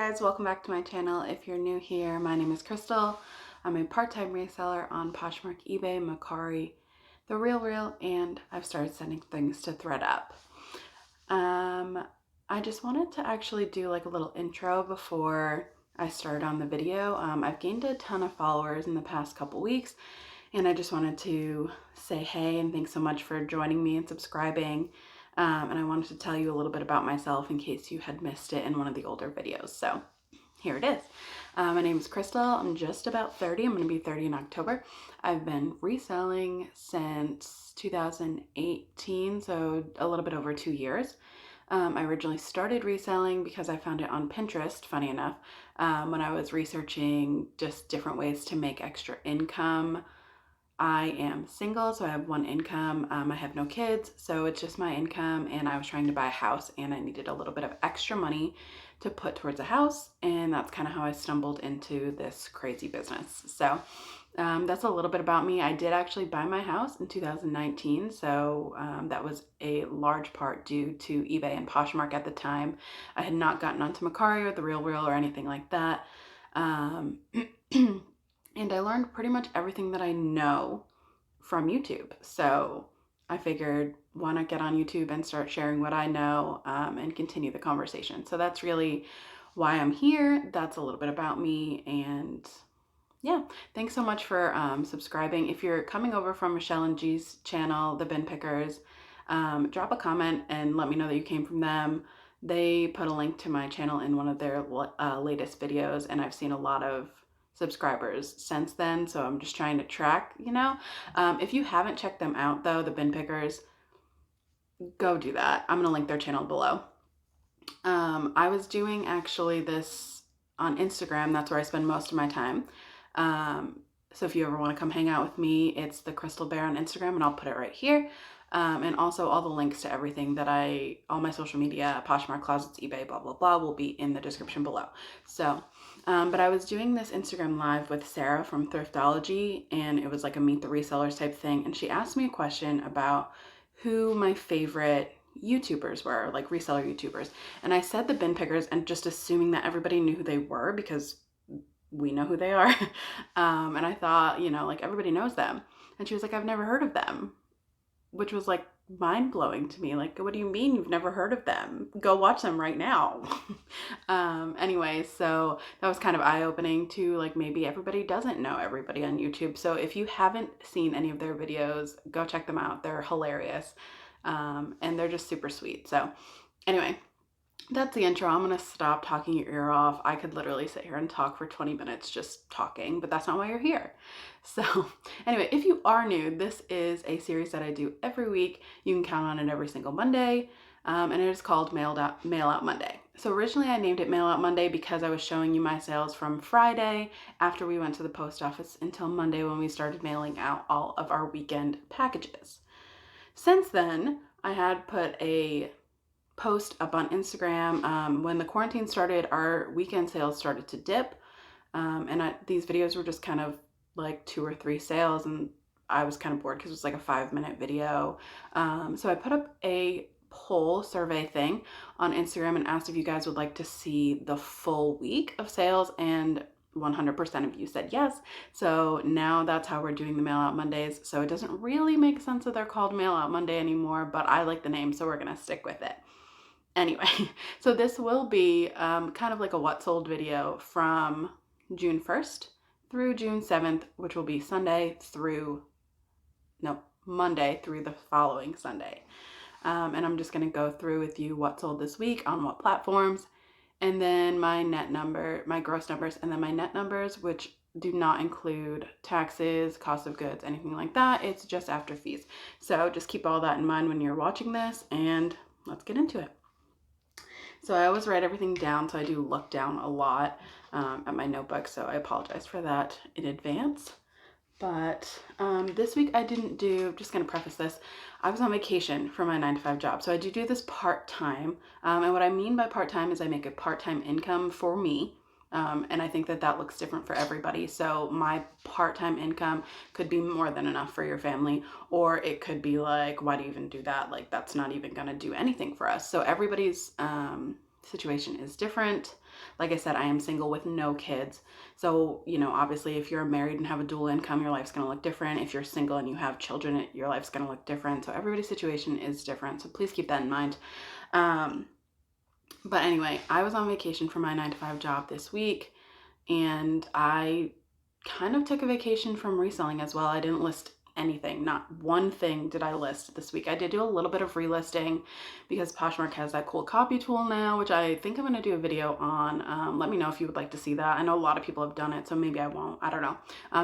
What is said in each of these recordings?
guys, welcome back to my channel. If you're new here, my name is Crystal. I'm a part-time reseller on Poshmark, eBay, Mercari, The RealReal, and I've started sending things to ThreadUp. I just wanted to actually do like a little intro before I start on the video. I've gained a ton of followers in the past couple weeks, and I just wanted to say hey and thanks so much for joining me and subscribing. And I wanted to tell you a little bit about myself in case you had missed it in one of the older videos. So here it is. My name is Crystal. I'm just about 30. I'm going to be 30 in October. I've been reselling since 2018, so a little bit over 2 years. I originally started reselling because I found it on Pinterest, funny enough, when I was researching just different ways to make extra income. I am single, so I have one income. I have no kids, so it's just my income, and I was trying to buy a house and I needed a little bit of extra money to put towards a house, and that's kind of how I stumbled into this crazy business. So that's a little bit about me. I did actually buy my house in 2019, so that was a large part due to eBay and Poshmark at the time. I had not gotten onto Mercari or The RealReal or anything like that. And I learned pretty much everything that I know from YouTube. So I figured, why not get on YouTube and start sharing what I know and continue the conversation. So that's really why I'm here. That's a little bit about me. And yeah, thanks so much for subscribing. If you're coming over from Michelle and G's channel, The Bin Pickers, drop a comment and let me know that you came from them. They put a link to my channel in one of their latest videos, and I've seen a lot of subscribers since then, so I'm just trying to track, if you haven't checked them out though, the Bin Pickers, go do that. I'm gonna link their channel below. I was doing actually this on Instagram. That's where I spend most of my time. So if you ever want to come hang out with me, it's the Crystal Bear on Instagram, and I'll put it right here. And also all the links to everything that all my social media, Poshmark, Closets, eBay, blah, blah, blah, will be in the description below. So, but I was doing this Instagram live with Sarah from Thriftology, and it was like a meet the resellers type thing. And she asked me a question about who my favorite YouTubers were, like reseller YouTubers. And I said the Bin Pickers, and just assuming that everybody knew who they were because we know who they are. And I thought, like everybody knows them. And she was like, I've never heard of them, which was like mind blowing to me. Like, what do you mean you've never heard of them? Go watch them right now. Anyway, so that was kind of eye opening too. Like maybe everybody doesn't know everybody on YouTube. So if you haven't seen any of their videos, go check them out. They're hilarious. And they're just super sweet. So anyway, that's the intro. I'm going to stop talking your ear off. I could literally sit here and talk for 20 minutes just talking, but that's not why you're here. So anyway, if you are new, this is a series that I do every week. You can count on it every single Monday, and it is called Mail Out Monday. So originally I named it Mail Out Monday because I was showing you my sales from Friday after we went to the post office until Monday when we started mailing out all of our weekend packages. Since then, I had put a post up on Instagram. When the quarantine started, our weekend sales started to dip, and these videos were just kind of like 2 or 3 sales, and I was kind of bored because it was like a 5-minute video. So I put up a poll survey thing on Instagram and asked if you guys would like to see the full week of sales, and 100% of you said yes. So now that's how we're doing the Mail Out Mondays. So it doesn't really make sense that they're called Mail Out Monday anymore, but I like the name, so we're gonna stick with it. Anyway, so this will be kind of like a what sold video from June 1st through June 7th, which will be Monday through the following Sunday. And I'm just going to go through with you what sold this week on what platforms, and then my gross numbers, and then my net numbers, which do not include taxes, cost of goods, anything like that. It's just after fees. So just keep all that in mind when you're watching this, and let's get into it. So I always write everything down, so I do look down a lot at my notebook, so I apologize for that in advance. But this week I didn't just going to preface this, I was on vacation for my 9-to-5 job, so I do this part-time, and what I mean by part-time is I make a part-time income for me. And I think that looks different for everybody. So my part-time income could be more than enough for your family, or it could be like, why do you even do that? Like, that's not even going to do anything for us. So everybody's situation is different. Like I said, I am single with no kids. So, you know, obviously if you're married and have a dual income, your life's going to look different. If you're single and you have children, your life's going to look different. So everybody's situation is different. So please keep that in mind. But anyway, I was on vacation for my 9-to-5 job this week, and I kind of took a vacation from reselling as well. I didn't list anything. Not one thing did I list this week. I did do a little bit of relisting because Poshmark has that cool copy tool now, which I think I'm going to do a video on. Let me know if you would like to see that. I know a lot of people have done it, so maybe I won't. I don't know.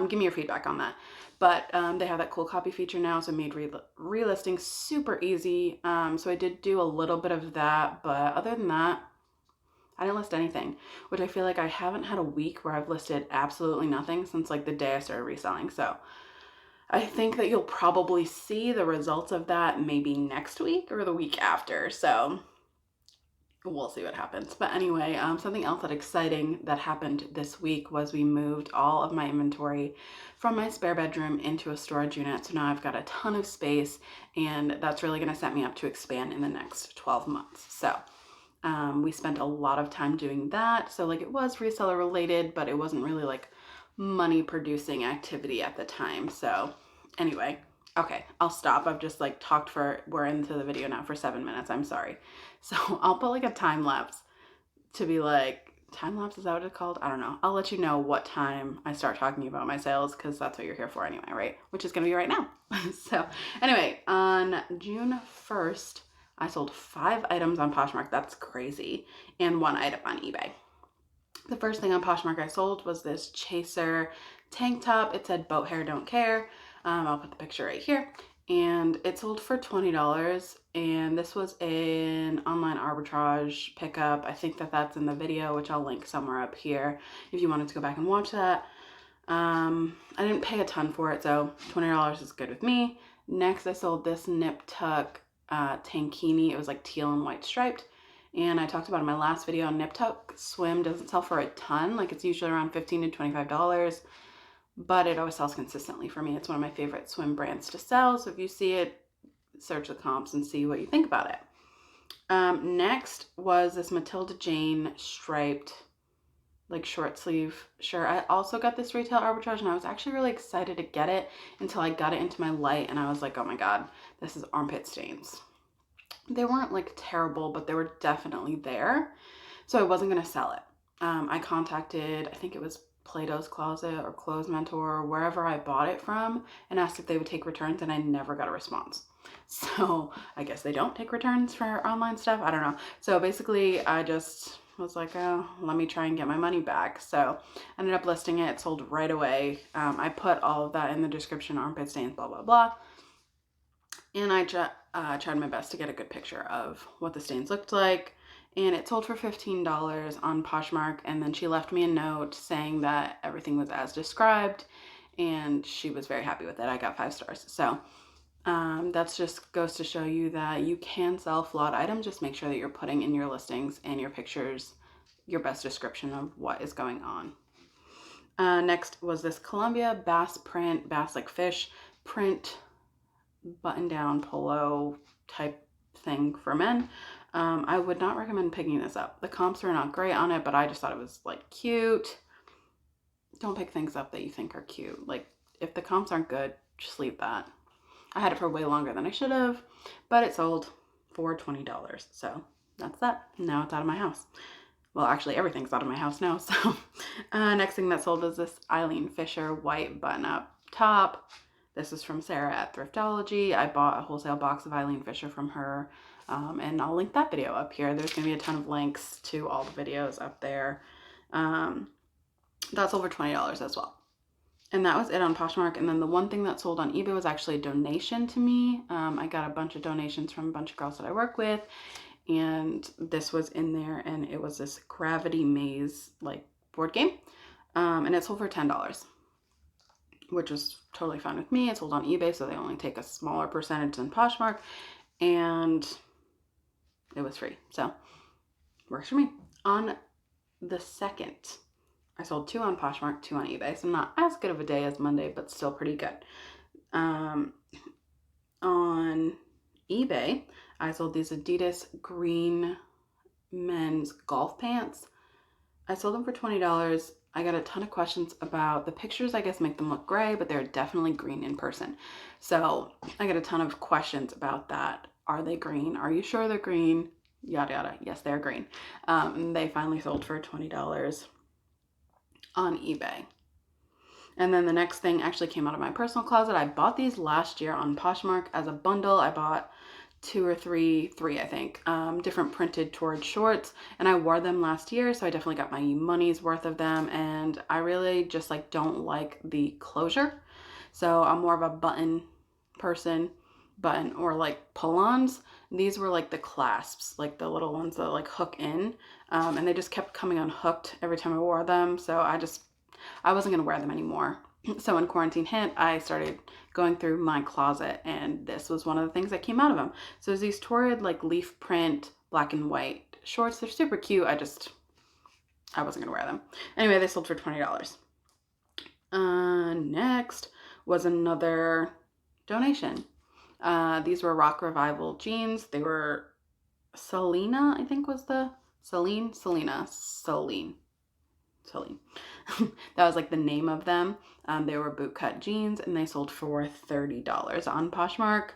Give me your feedback on that. But they have that cool copy feature now, so it made relisting super easy. So I did do a little bit of that, but other than that, I didn't list anything, which I feel like I haven't had a week where I've listed absolutely nothing since like the day I started reselling. So I think that you'll probably see the results of that maybe next week or the week after. So we'll see what happens. But anyway, something else that exciting that happened this week was we moved all of my inventory from my spare bedroom into a storage unit. So now I've got a ton of space, and that's really going to set me up to expand in the next 12 months. So we spent a lot of time doing that. So like it was reseller related, but it wasn't really like money producing activity at the time. So anyway, okay, I'll stop. I've just like talked we're into the video now for 7 minutes. I'm sorry. So I'll put like a time lapse to be like, time lapse, is that what it's called? I don't know. I'll let you know what time I start talking about my sales, because that's what you're here for anyway, right? Which is going to be right now. So anyway, on June 1st, I sold 5 items on Poshmark. That's crazy. And 1 item on eBay. The first thing on Poshmark I sold was this Chaser tank top. It said boat hair, don't care. I'll put the picture right here. And it sold for $20. And this was an online arbitrage pickup. I think that that's in the video, which I'll link somewhere up here if you wanted to go back and watch that. I didn't pay a ton for it, so $20 is good with me. Next, I sold this Nip Tuck tankini. It was like teal and white striped. And I talked about in my last video, Nip Tuck swim doesn't sell for a ton. Like it's usually around $15 to $25, but it always sells consistently for me. It's one of my favorite swim brands to sell. So if you see it, search the comps and see what you think about it. Next was this Matilda Jane striped like short sleeve shirt. I also got this retail arbitrage, and I was actually really excited to get it until I got it into my light, and I was like, oh my God, this is armpit stains. They weren't like terrible, but they were definitely there. So I wasn't going to sell it. I contacted, I think it was Plato's Closet or Clothes Mentor or wherever I bought it from, and asked if they would take returns, and I never got a response. So I guess they don't take returns for online stuff. I don't know. So basically I just was like, oh, let me try and get my money back. So I ended up listing it. It sold right away. I put all of that in the description, armpit stains, blah, blah, blah. And I tried my best to get a good picture of what the stains looked like. And it sold for $15 on Poshmark. And then she left me a note saying that everything was as described, and she was very happy with it. I got 5 stars. So that's just goes to show you that you can sell flawed items. Just make sure that you're putting in your listings and your pictures your best description of what is going on. Next was this Columbia bass print, bass like fish print button down polo type thing for men. I would not recommend picking this up. The comps are not great on it, but I just thought it was like cute. Don't pick things up that you think are cute. Like if the comps aren't good, just leave that. I had it for way longer than I should have, but it sold for $20. So that's that. Now it's out of my house. Well, actually everything's out of my house now. So next thing that sold was this Eileen Fisher white button-up top. This is from Sarah at Thriftology. I bought a wholesale box of Eileen Fisher from her, and I'll link that video up here. There's going to be a ton of links to all the videos up there. That's over $20 as well. And that was it on Poshmark. And then the one thing that sold on eBay was actually a donation to me. I got a bunch of donations from a bunch of girls that I work with, and this was in there, and it was this Gravity Maze like board game, and it sold for $10, which was totally fine with me. It sold on eBay, so they only take a smaller percentage than Poshmark, and it was free, so works for me. On the 2nd, I sold 2 on Poshmark, 2 on eBay, so not as good of a day as Monday, but still pretty good. On eBay, I sold these Adidas green men's golf pants. I sold them for $20. I got a ton of questions about the pictures. I guess make them look gray, but they're definitely green in person. So I got a ton of questions about that. Are they green? Are you sure they're green? Yada yada. Yes, they're green. And they finally sold for $20 on eBay. And then the next thing actually came out of my personal closet. I bought these last year on Poshmark as a bundle. I bought three I think, different printed torrid shorts, and I wore them last year, so I definitely got my money's worth of them. And I really just like don't like the closure, so I'm more of a button person, button or like pull-ons. These were like the clasps, like the little ones that like hook in, and they just kept coming unhooked every time I wore them, so I wasn't gonna wear them anymore. So when quarantine hit, I started going through my closet, and this was one of the things that came out of them. So there's these torrid like leaf print black and white shorts. They're super cute. I wasn't gonna wear them. Anyway, they sold for $20. Next was another donation. These were Rock Revival jeans. They were Selena, I think was the Celine. That was like the name of them. They were bootcut jeans, and they sold for $30 on Poshmark.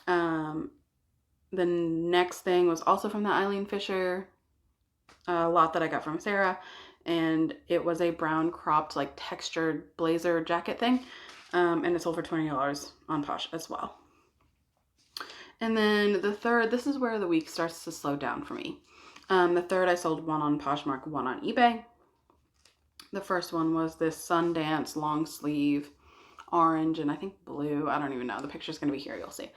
The next thing was also from the Eileen Fisher lot that I got from Sarah, and it was a brown cropped like textured blazer jacket thing, and it sold for $20 on Posh as well. And then the third, this is where the week starts to slow down for me. The third, I sold one on Poshmark, one on eBay. The first one was this Sundance long sleeve orange and I think blue, I don't even know, the picture's gonna be here, you'll see,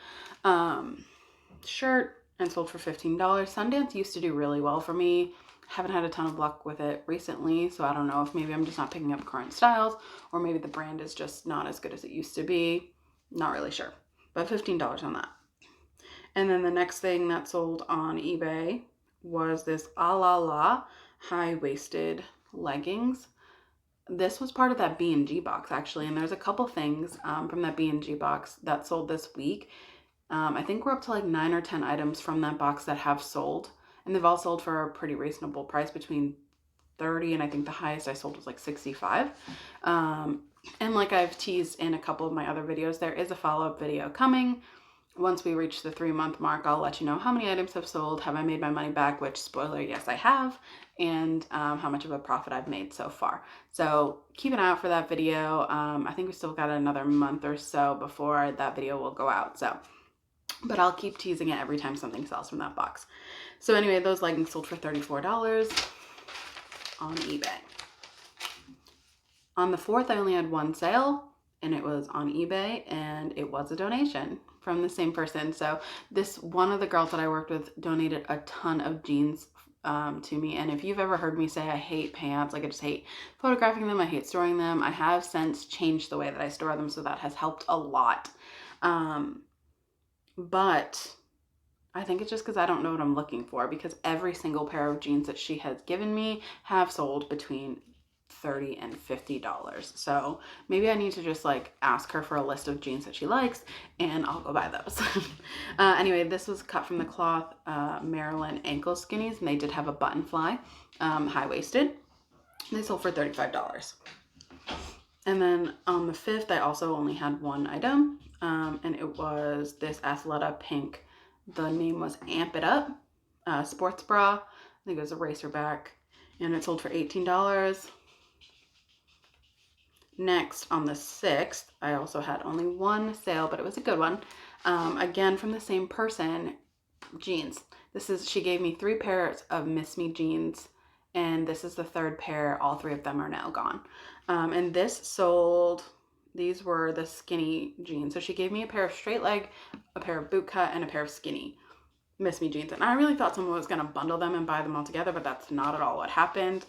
shirt, and sold for $15. Sundance used to do really well for me. Haven't had a ton of luck with it recently, so I don't know if maybe I'm just not picking up current styles, or maybe the brand is just not as good as it used to be. Not really sure, but $15 on that. And then the next thing that sold on eBay was this Ah La La high-waisted leggings. This was part of that B&G box actually, and there's a couple things from that B&G box that sold this week. I think we're up to like 9 or 10 items from that box that have sold, and they've all sold for a pretty reasonable price, between $30 and I think the highest I sold was like $65. And like I've teased in a couple of my other videos, there is a follow-up video coming. Once we reach the 3-month mark, I'll let you know how many items have sold, have I made my money back, which, spoiler, yes I have, and how much of a profit I've made so far. So keep an eye out for that video. I think we still got another month or so before that video will go out, but I'll keep teasing it every time something sells from that box. So anyway, those leggings sold for $34 on eBay. On the 4th, I only had one sale, and it was on eBay, and it was a donation from the same person. So this one of the girls that I worked with donated a ton of jeans to me. And if you've ever heard me say I hate pants, like I just hate photographing them, I hate storing them, I have since changed the way that I store them, so that has helped a lot. But I think it's just because I don't know what I'm looking for, because every single pair of jeans that she has given me have sold between $30 and $50. So maybe I need to just like ask her for a list of jeans that she likes, and I'll go buy those. Anyway, this was cut from the cloth Maryland ankle skinnies, and they did have a button fly, high-waisted. They sold for $35. And then on the 5th, I also only had one item, and it was this Athleta pink. The name was Amp It Up sports bra. I think it was a racerback, and it sold for $18. Next, on the 6th, I also had only one sale, but it was a good one. Again, from the same person, jeans. She gave me 3 pairs of Miss Me jeans, and this is the 3rd pair. All 3 of them are now gone. And this sold, these were the skinny jeans. So she gave me a pair of straight leg, a pair of boot cut, and a pair of skinny Miss Me jeans. And I really thought someone was going to bundle them and buy them all together, but that's not at all what happened.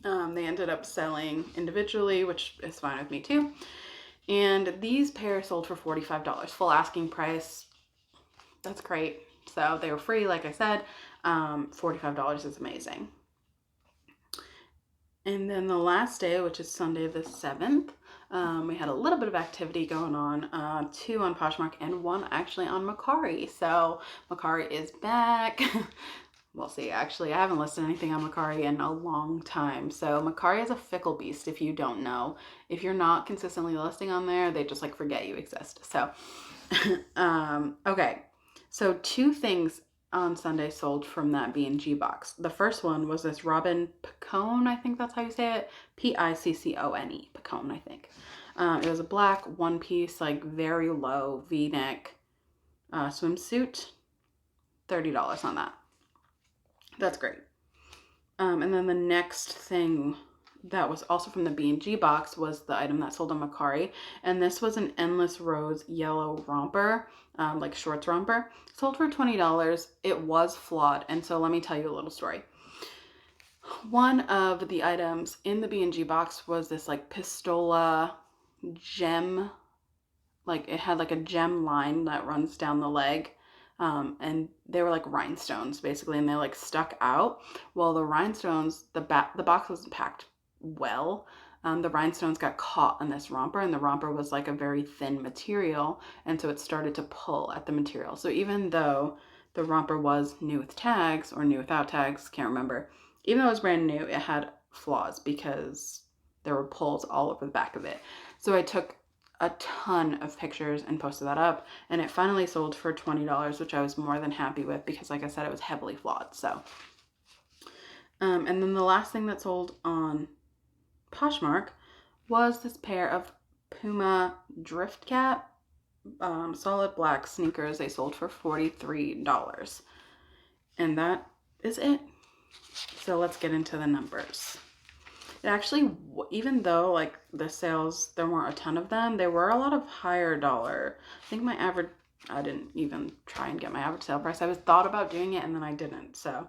They ended up selling individually, which is fine with me too. And these pairs sold for $45, full asking price. That's great. So they were free, like I said. $45 is amazing. And then the last day, which is Sunday the 7th, we had a little bit of activity going on, 2 on Poshmark and 1 actually on Mercari. So Mercari is back. we'll see. Actually, I haven't listed anything on Mercari in a long time. So Mercari is a fickle beast if you don't know. If you're not consistently listing on there, they just like forget you exist. So, okay. So 2 things on Sunday sold from that B&G box. The first one was this Robin Picone, I think that's how you say it. Piccone, Picone, I think. It was a black one-piece, like very low V-neck swimsuit. $30 on that. That's great. And then the next thing that was also from the B&G box was the item that sold on Mercari. And this was an Endless Rose yellow romper, like shorts romper. Sold for $20. It was flawed. And so let me tell you a little story. One of the items in the B&G box was this like pistola gem, like it had like a gem line that runs down the leg. And they were like rhinestones basically, and they like stuck out. Well, the rhinestones, the box wasn't packed well. The rhinestones got caught on this romper, and the romper was like a very thin material, and so it started to pull at the material. So even though the romper was new with tags or new without tags, can't remember, even though it was brand new, it had flaws because there were pulls all over the back of it. So I took a ton of pictures and posted that up, and it finally sold for $20, which I was more than happy with because, like I said, it was heavily flawed. So, and then the last thing that sold on Poshmark was this pair of Puma Drift Cap solid black sneakers. They sold for $43, and that is it. So let's get into the numbers. It actually, even though like the sales, there weren't a ton of them, there were a lot of higher dollar. I think my average, I didn't even try and get my average sale price. I was thought about doing it and then I didn't. So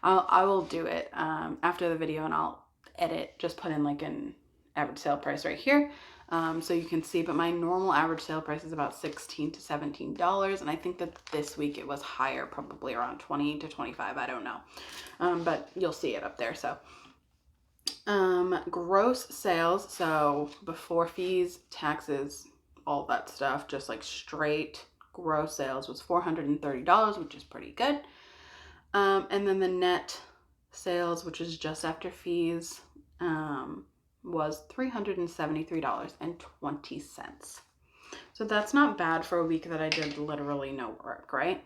I will do it after the video, and I'll edit, just put in like an average sale price right here. So you can see, but my normal average sale price is about $16 to $17. And I think that this week it was higher, probably around 20 to 25. I don't know. But you'll see it up there. So gross sales, so before fees, taxes, all that stuff, just like straight gross sales was $430, which is pretty good. And then the net sales, which is just after fees, was $373.20. So that's not bad for a week that I did literally no work, right?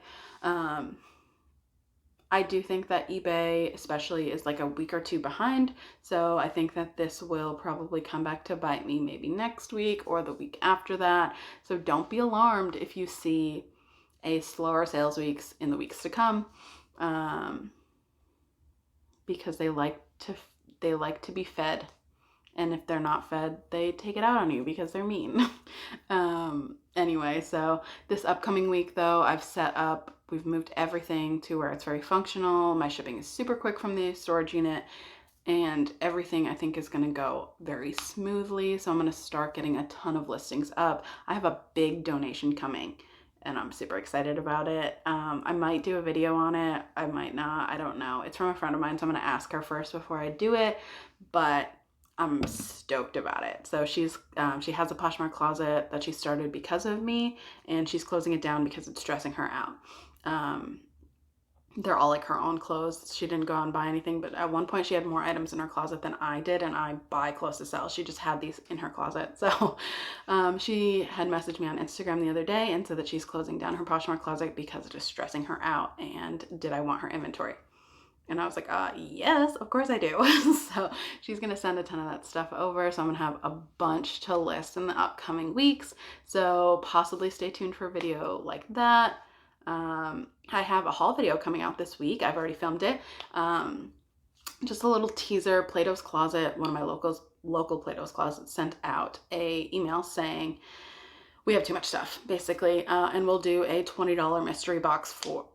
I do think that eBay especially is like a week or 2 behind. So I think that this will probably come back to bite me maybe next week or the week after that. So don't be alarmed if you see a slower sales weeks in the weeks to come, because they like to be fed. And if they're not fed, they take it out on you because they're mean. Anyway, so this upcoming week though, we've moved everything to where it's very functional. My shipping is super quick from the storage unit, and everything I think is going to go very smoothly. So I'm going to start getting a ton of listings up. I have a big donation coming, and I'm super excited about it. I might do a video on it. I might not. I don't know. It's from a friend of mine, so I'm going to ask her first before I do it. But I'm stoked about it. So she has a Poshmark closet that she started because of me, and she's closing it down because it's stressing her out. They're all like her own clothes. She didn't go out and buy anything, but at one point she had more items in her closet than I did, and I buy clothes to sell. She just had these in her closet. So she had messaged me on Instagram the other day and said that she's closing down her Poshmark closet because it's just stressing her out, and did I want her inventory? And I was like, yes, of course I do. So she's going to send a ton of that stuff over. So I'm going to have a bunch to list in the upcoming weeks. So possibly stay tuned for a video like that. I have a haul video coming out this week. I've already filmed it. Just a little teaser. Plato's Closet, one of my local Plato's Closets, sent out a email saying we have too much stuff, basically. And we'll do a $20 mystery box for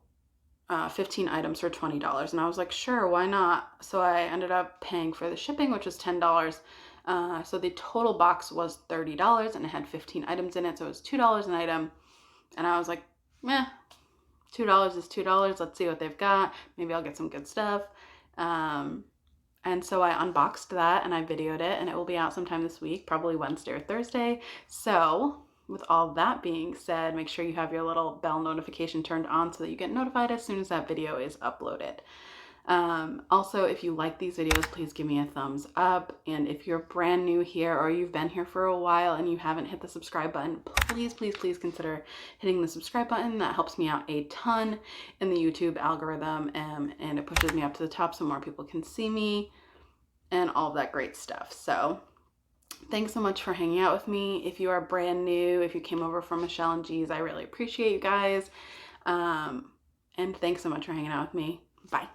15 items for $20. And I was like, sure, why not? So I ended up paying for the shipping, which was $10. So the total box was $30, and it had 15 items in it. So it was $2 an item. And I was like, $2 is $2. Let's see what they've got. Maybe I'll get some good stuff. And so I unboxed that and I videoed it, and it will be out sometime this week, probably Wednesday or Thursday. So with all that being said, make sure you have your little bell notification turned on so that you get notified as soon as that video is uploaded. Also, if you like these videos, please give me a thumbs up. And if you're brand new here or you've been here for a while and you haven't hit the subscribe button, please, please, please consider hitting the subscribe button. That helps me out a ton in the YouTube algorithm, and it pushes me up to the top so more people can see me and all of that great stuff. So thanks so much for hanging out with me. If you are brand new, if you came over from Michelle and G's, I really appreciate you guys. And thanks so much for hanging out with me. Bye.